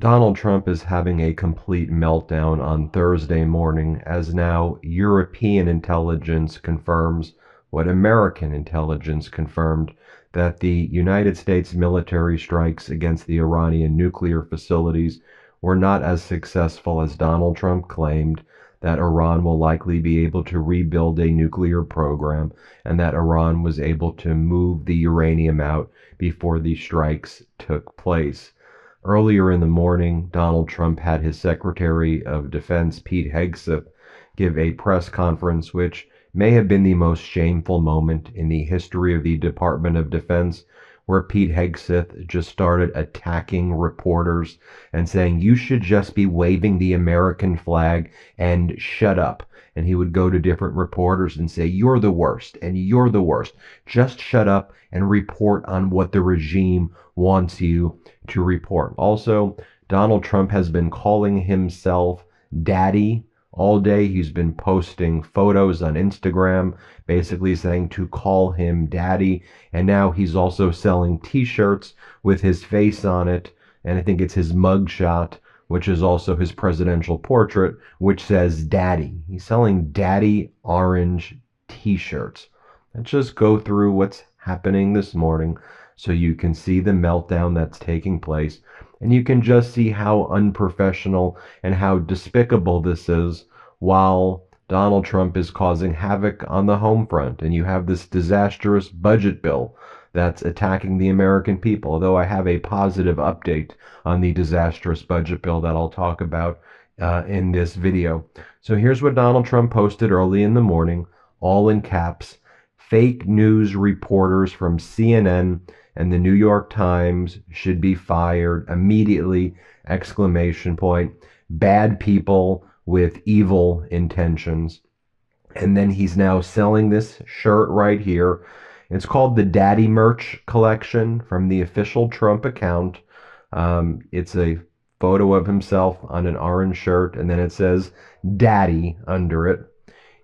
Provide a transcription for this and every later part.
Donald Trump is having a complete meltdown on Thursday morning as now European intelligence confirms what American intelligence confirmed, that the United States military strikes against the Iranian nuclear facilities were not as successful as Donald Trump claimed, that Iran will likely be able to rebuild a nuclear program, and that Iran was able to move the uranium out before the strikes took place. Earlier in the morning, Donald Trump had his Secretary of Defense, Pete Hegseth, give a press conference, which may have been the most shameful moment in the history of the Department of Defense, where Pete Hegseth just started attacking reporters and saying, "You should just be waving the American flag and shut up." And he would go to different reporters and say, "You're the worst, and you're the worst. Just shut up and report on what the regime wants you to report." Also, Donald Trump has been calling himself Daddy all day. He's been posting photos on Instagram, basically saying to call him Daddy. And now he's also selling t-shirts with his face on it. And I think it's his mugshot, which is also his presidential portrait, which says Daddy. He's selling Daddy orange t-shirts. Let's just go through what's happening this morning so you can see the meltdown that's taking place. And you can just see how unprofessional and how despicable this is while Donald Trump is causing havoc on the home front. And you have this disastrous budget bill that's attacking the American people. Although I have a positive update on the disastrous budget bill that I'll talk about in this video. So here's what Donald Trump posted early in the morning, all in caps. "Fake news reporters from CNN and the New York Times should be fired immediately!" Exclamation point. Bad people with evil intentions. And then he's now selling this shirt right here. It's called the Daddy Merch Collection from the official Trump account. It's a photo of himself on an orange shirt, and then it says Daddy under it.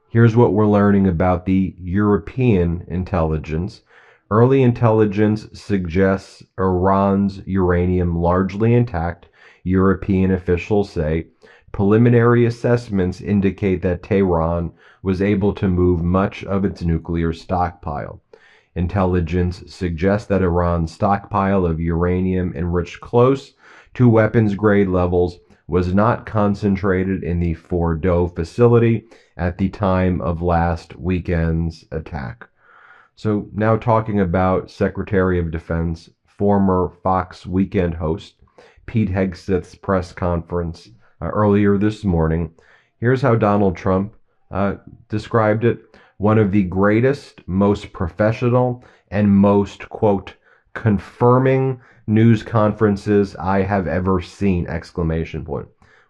Here's what we're learning about the European intelligence. Early intelligence suggests Iran's uranium largely intact, European officials say. Preliminary assessments indicate that Tehran was able to move much of its nuclear stockpile. Intelligence suggests that Iran's stockpile of uranium enriched close to weapons-grade levels was not concentrated in the Fordow facility at the time of last weekend's attack. So now talking about Secretary of Defense, former Fox weekend host, Pete Hegseth's press conference earlier this morning. Here's how Donald Trump described it: "One of the greatest, most professional, and most, quote, confirming news conferences I have ever seen!" Exclamation point.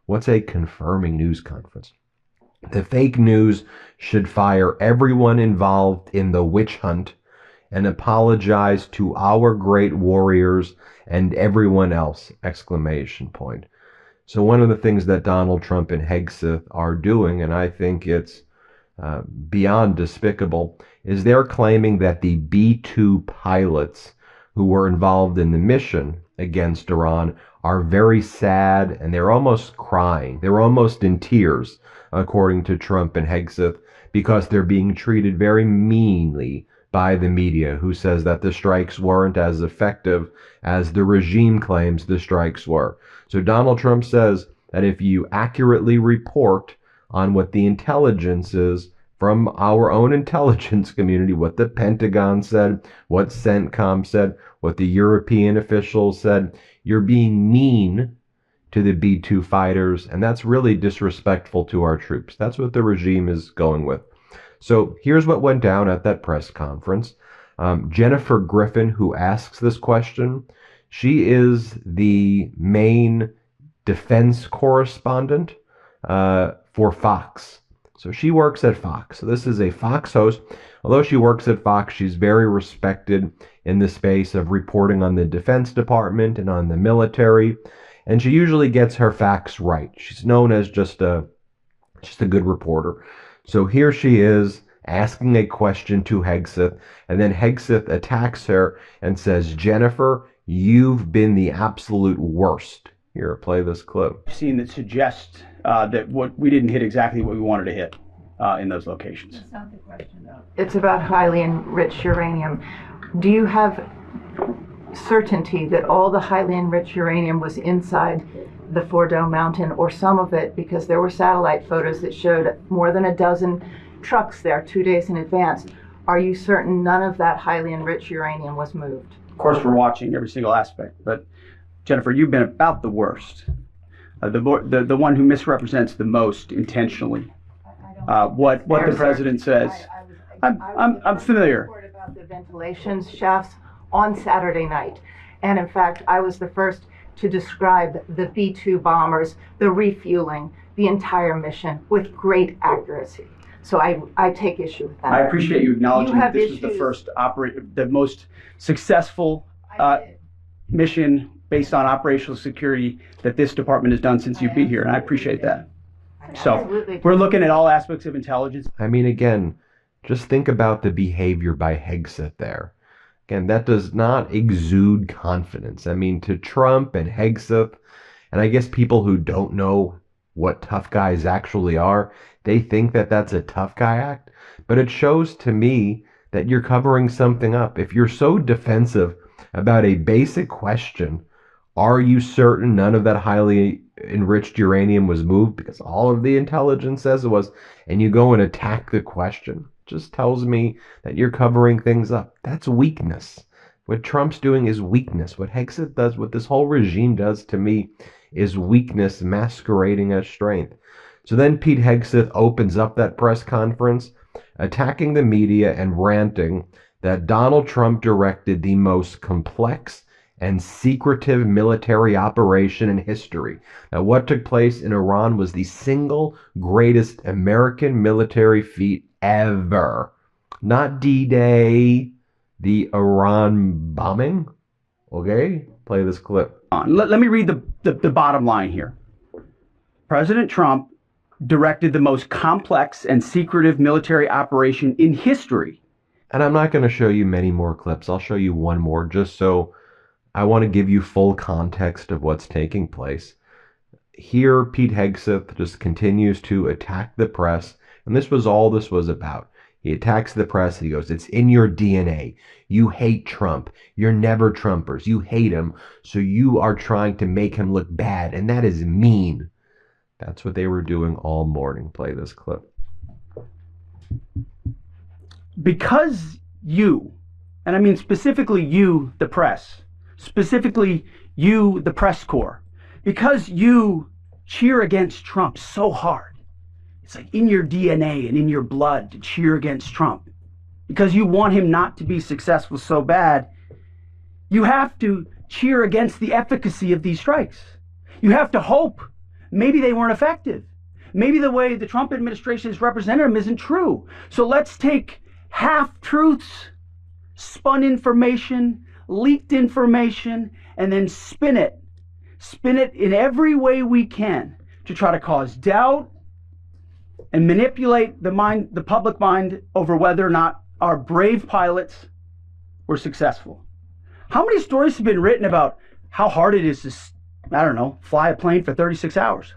What's a confirming news conference? "The fake news should fire everyone involved in the witch hunt and apologize to our great warriors and everyone else!" Exclamation point. So one of the things that Donald Trump and Hegseth are doing, and I think it's beyond despicable, is they're claiming that the B-2 pilots who were involved in the mission against Iran are very sad, and they're almost crying. They're almost in tears, according to Trump and Hegseth, because they're being treated very meanly by the media, who says that the strikes weren't as effective as the regime claims the strikes were. So Donald Trump says that if you accurately report on what the intelligence is from our own intelligence community, what the Pentagon said, what CENTCOM said, what the European officials said, you're being mean to the B-2 fighters, and that's really disrespectful to our troops. That's what the regime is going with. So here's what went down at that press conference. Jennifer Griffin, who asks this question, she is the main defense correspondent for Fox. So she works at Fox. So this is a Fox host. Although she works at Fox, she's very respected in the space of reporting on the Defense Department and on the military. And she usually gets her facts right. She's known as just a good reporter. So here she is asking a question to Hegseth, and then Hegseth attacks her and says, "Jennifer, you've been the absolute worst Here, play this clip. Seen that suggests that we didn't hit exactly what we wanted to hit in those locations. That's not the question, though. It's about highly enriched uranium. Do you have certainty that all the highly enriched uranium was inside the Four Dome Mountain, or some of it? Because there were satellite photos that showed more than a dozen trucks there 2 days in advance. Are you certain none of that highly enriched uranium was moved? Of course, we're watching every single aspect, but Jennifer, you've been about the worst, the one who misrepresents the most intentionally what the president says. I'm familiar. About the ventilation shafts on Saturday night, and in fact, I was the first to describe the B-2 bombers, the refueling, the entire mission with great accuracy. So I take issue with that. I appreciate you acknowledging that this was the first the most successful mission based on operational security that this department has done since you've been here, and I appreciate that. So we're looking at all aspects of intelligence. I mean, again, just think about the behavior by Hegseth there. Again, that does not exude confidence. I mean, to Trump and Hegseth, and I guess people who don't know what tough guys actually are, they think that that's a tough guy act. But it shows to me that you're covering something up. If you're so defensive about a basic question, are you certain none of that highly enriched uranium was moved? Because all of the intelligence says it was, and you go and attack the question. Just tells me that you're covering things up. That's weakness. What Trump's doing is weakness. What Hegseth does, what this whole regime does to me, is weakness masquerading as strength. So then Pete Hegseth opens up that press conference, attacking the media and ranting that Donald Trump directed the most complex and secretive military operation in history. Now, what took place in Iran was the single greatest American military feat ever. Not D-Day, the Iran bombing. Okay, play this clip. Let me read the bottom line here. President Trump directed the most complex and secretive military operation in history. And I'm not going to show you many more clips. I'll show you one more just so I want to give you full context of what's taking place. Here, Pete Hegseth just continues to attack the press, and this was all this was about. He attacks the press. He goes, it's in your DNA. You hate Trump. You're never Trumpers. You hate him, so you are trying to make him look bad, and that is mean. That's what they were doing all morning. Play this clip. Because you, and I mean specifically you, the press, specifically you, the press corps, because you cheer against Trump so hard. It's like in your DNA and in your blood to cheer against Trump. Because you want him not to be successful so bad, you have to cheer against the efficacy of these strikes. You have to hope maybe they weren't effective. Maybe the way the Trump administration has represented them isn't true. So let's take half-truths, spun information, leaked information, and then spin it. Spin it in every way we can to try to cause doubt and manipulate the public mind over whether or not our brave pilots were successful. How many stories have been written about how hard it is to, I don't know, fly a plane for 36 hours?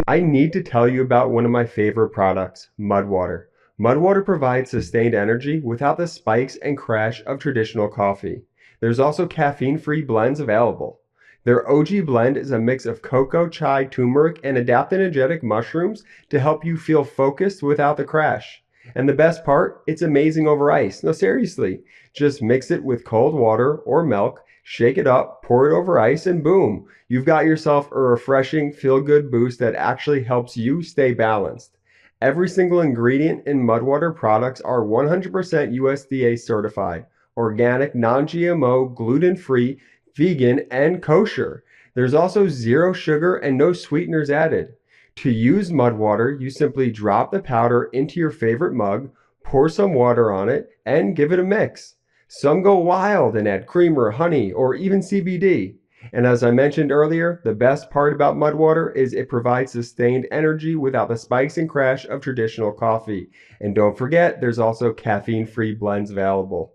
I need to tell you about one of my favorite products, Mudwater. Mudwater provides sustained energy without the spikes and crash of traditional coffee. There's also caffeine-free blends available. Their OG blend is a mix of cocoa, chai, turmeric, and adaptogenic mushrooms to help you feel focused without the crash. And the best part, it's amazing over ice. No, seriously, just mix it with cold water or milk, shake it up, pour it over ice, and boom, you've got yourself a refreshing, feel-good boost that actually helps you stay balanced. Every single ingredient in Mudwater products are 100% USDA certified, organic, non-GMO, gluten-free, vegan, and kosher. There's also zero sugar and no sweeteners added. To use Mudwater, you simply drop the powder into your favorite mug, pour some water on it, and give it a mix. Some go wild and add creamer, honey, or even CBD. And as I mentioned earlier, the best part about Mudwater is it provides sustained energy without the spikes and crash of traditional coffee. And don't forget, there's also caffeine-free blends available.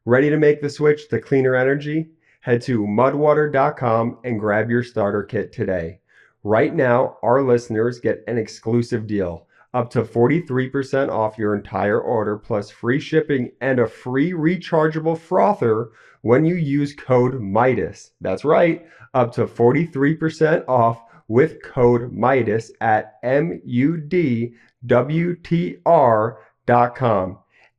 Ready to make the switch to cleaner energy? Head to mudwater.com and grab your starter kit today. Right now, our listeners get an exclusive deal, up to 43% off your entire order plus free shipping and a free rechargeable frother when you use code MIDAS. That's right, up to 43% off with code MIDAS at mudwtr.com.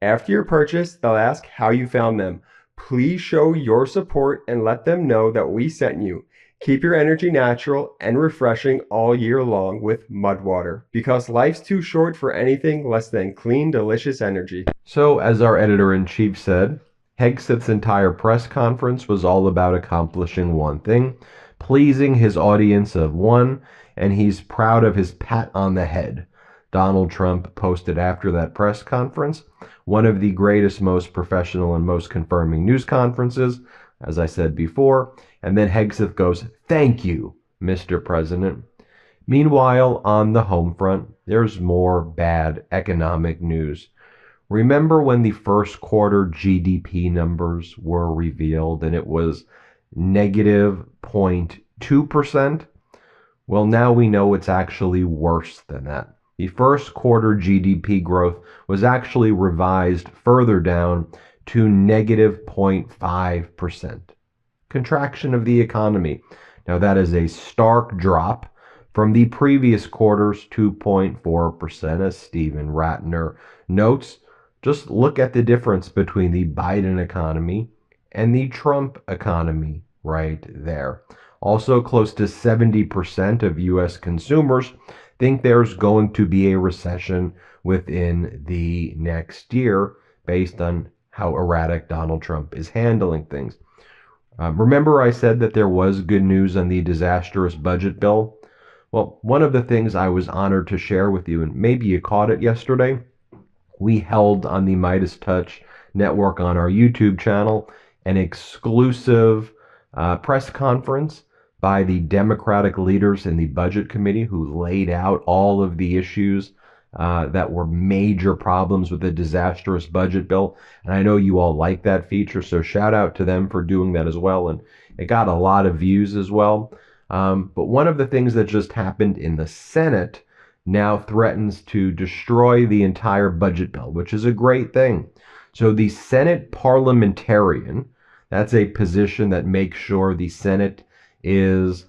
After your purchase, they'll ask how you found them. Please show your support and let them know that we sent you. Keep your energy natural and refreshing all year long with Mudwater, because life's too short for anything less than clean, delicious energy. So, as our editor-in-chief said, Hegseth's entire press conference was all about accomplishing one thing, pleasing his audience of one, and he's proud of his pat on the head. Donald Trump posted after that press conference, one of the greatest, most professional, and most confirming news conferences, as I said before, and then Hegseth goes, "Thank you, Mr. President." Meanwhile, on the home front, there's more bad economic news. Remember when the first quarter GDP numbers were revealed and it was negative 0.2%? Well, now we know it's actually worse than that. The first quarter GDP growth was actually revised further down to negative 0.5%. Contraction of the economy. Now that is a stark drop from the previous quarter's 2.4%, as Stephen Ratner notes. Just look at the difference between the Biden economy and the Trump economy right there. Also, close to 70% of U.S. consumers think there's going to be a recession within the next year based on how erratic Donald Trump is handling things. Remember I said that there was good news on the disastrous budget bill? Well, one of the things I was honored to share with you, and maybe you caught it yesterday, we held on the Midas Touch network on our YouTube channel an exclusive press conference by the Democratic leaders in the Budget Committee who laid out all of the issues that were major problems with the disastrous budget bill. And I know you all like that feature, so shout out to them for doing that as well. And it got a lot of views as well. But one of the things that just happened in the Senate now threatens to destroy the entire budget bill, which is a great thing. So the Senate parliamentarian, that's a position that makes sure the Senate is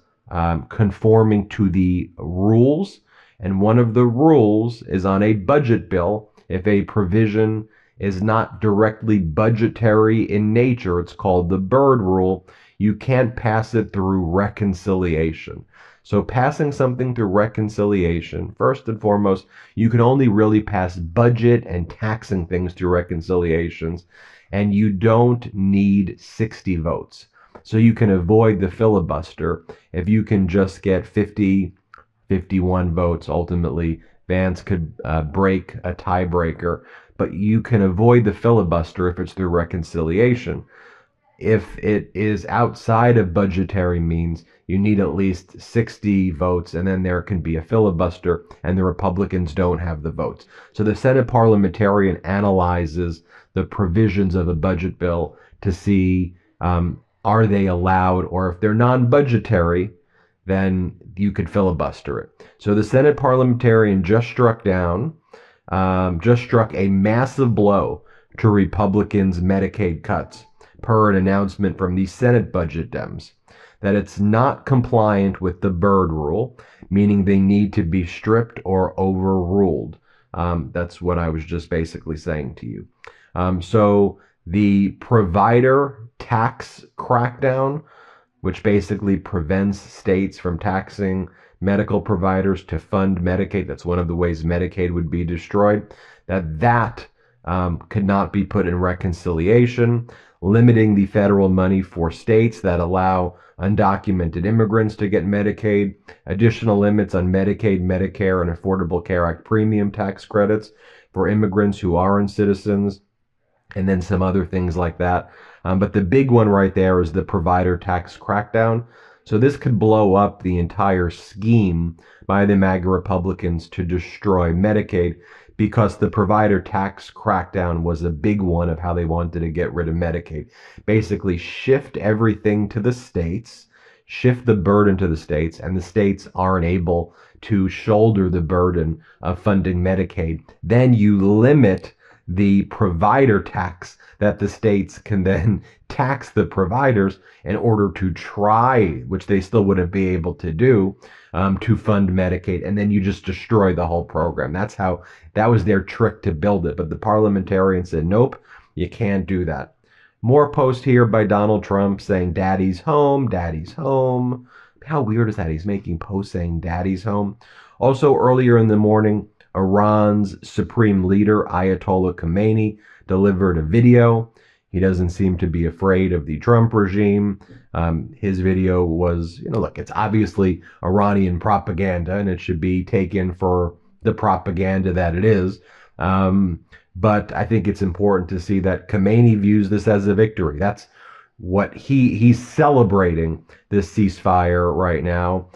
conforming to the rules. And one of the rules is on a budget bill, if a provision is not directly budgetary in nature, it's called the Byrd Rule, you can't pass it through reconciliation. So passing something through reconciliation, first and foremost, you can only really pass budget and taxing things through reconciliations, and you don't need 60 votes. So you can avoid the filibuster if you can just get 50, 51 votes. Ultimately, Vance could break a tiebreaker, but you can avoid the filibuster if it's through reconciliation. If it is outside of budgetary means, you need at least 60 votes, and then there can be a filibuster, and the Republicans don't have the votes. So the Senate parliamentarian analyzes the provisions of a budget bill to see are they allowed, or if they're non-budgetary, then you could filibuster it. So the Senate parliamentarian just struck a massive blow to Republicans' Medicaid cuts, per an announcement from the Senate budget Dems, that it's not compliant with the Byrd Rule, meaning they need to be stripped or overruled. That's what I was just basically saying to you. So the provider tax crackdown, which basically prevents states from taxing medical providers to fund Medicaid, that's one of the ways Medicaid would be destroyed, that could not be put in reconciliation, limiting the federal money for states that allow undocumented immigrants to get Medicaid, additional limits on Medicaid, Medicare, and Affordable Care Act premium tax credits for immigrants who aren't citizens, and then some other things like that. But the big one right there is the provider tax crackdown. So this could blow up the entire scheme by the MAGA Republicans to destroy Medicaid, because the provider tax crackdown was a big one of how they wanted to get rid of Medicaid. Basically, shift everything to the states, shift the burden to the states, and the states aren't able to shoulder the burden of funding Medicaid. Then you limit the provider tax that the states can then tax the providers in order to try, which they still wouldn't be able to do, to fund Medicaid. And then you just destroy the whole program. That was their trick to build it. But the parliamentarians said, nope, you can't do that. More post here by Donald Trump saying, daddy's home, daddy's home. How weird is that? He's making posts saying daddy's home. Also, earlier in the morning, Iran's supreme leader, Ayatollah Khamenei, delivered a video. He doesn't seem to be afraid of the Trump regime. His video was, look, it's obviously Iranian propaganda, and it should be taken for the propaganda that it is. But I think it's important to see that Khamenei views this as a victory. That's what he's celebrating this ceasefire right now,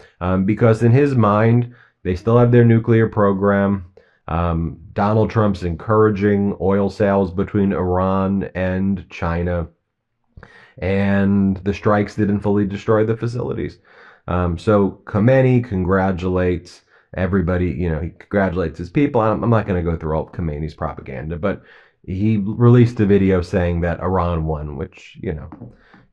because in his mind, they still have their nuclear program. Donald Trump's encouraging oil sales between Iran and China, and the strikes didn't fully destroy the facilities. So Khamenei congratulates everybody, he congratulates his people. I'm not going to go through all of Khamenei's propaganda, but he released a video saying that Iran won, which,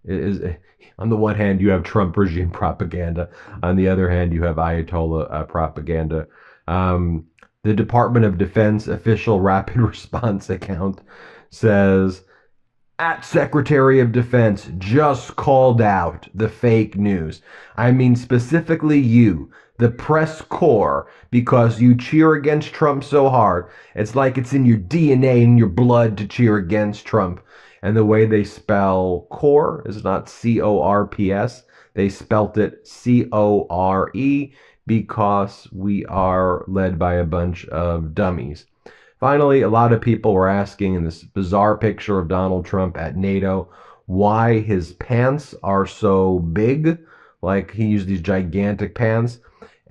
is, on the one hand, you have Trump regime propaganda. On the other hand, you have Ayatollah propaganda. The Department of Defense official rapid response account says, at Secretary of Defense just called out the fake news. I mean, specifically you, the press corps, because you cheer against Trump so hard. It's like it's in your DNA and your blood to cheer against Trump. And the way they spell corps is not C-O-R-P-S. They spelt it C-O-R-E because we are led by a bunch of dummies. Finally, a lot of people were asking in this bizarre picture of Donald Trump at NATO why his pants are so big, like he used these gigantic pants.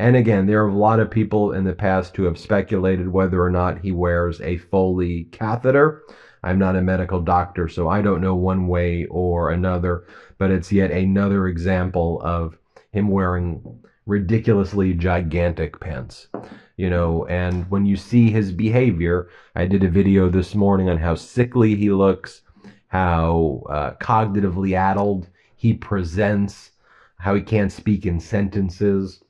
And again, there are a lot of people in the past who have speculated whether or not he wears a Foley catheter. I'm not a medical doctor, so I don't know one way or another, but it's yet another example of him wearing ridiculously gigantic pants, and when you see his behavior, I did a video this morning on how sickly he looks, how cognitively addled he presents, how he can't speak in sentences,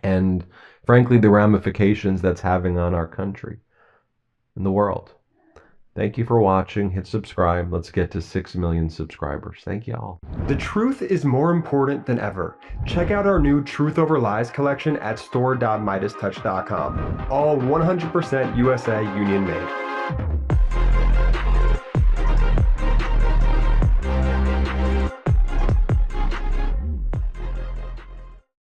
and frankly, the ramifications that's having on our country and the world. Thank you for watching. Hit subscribe. Let's get to 6 million subscribers. Thank you all. The truth is more important than ever. Check out our new Truth Over Lies collection at store.midastouch.com. All 100% USA Union made.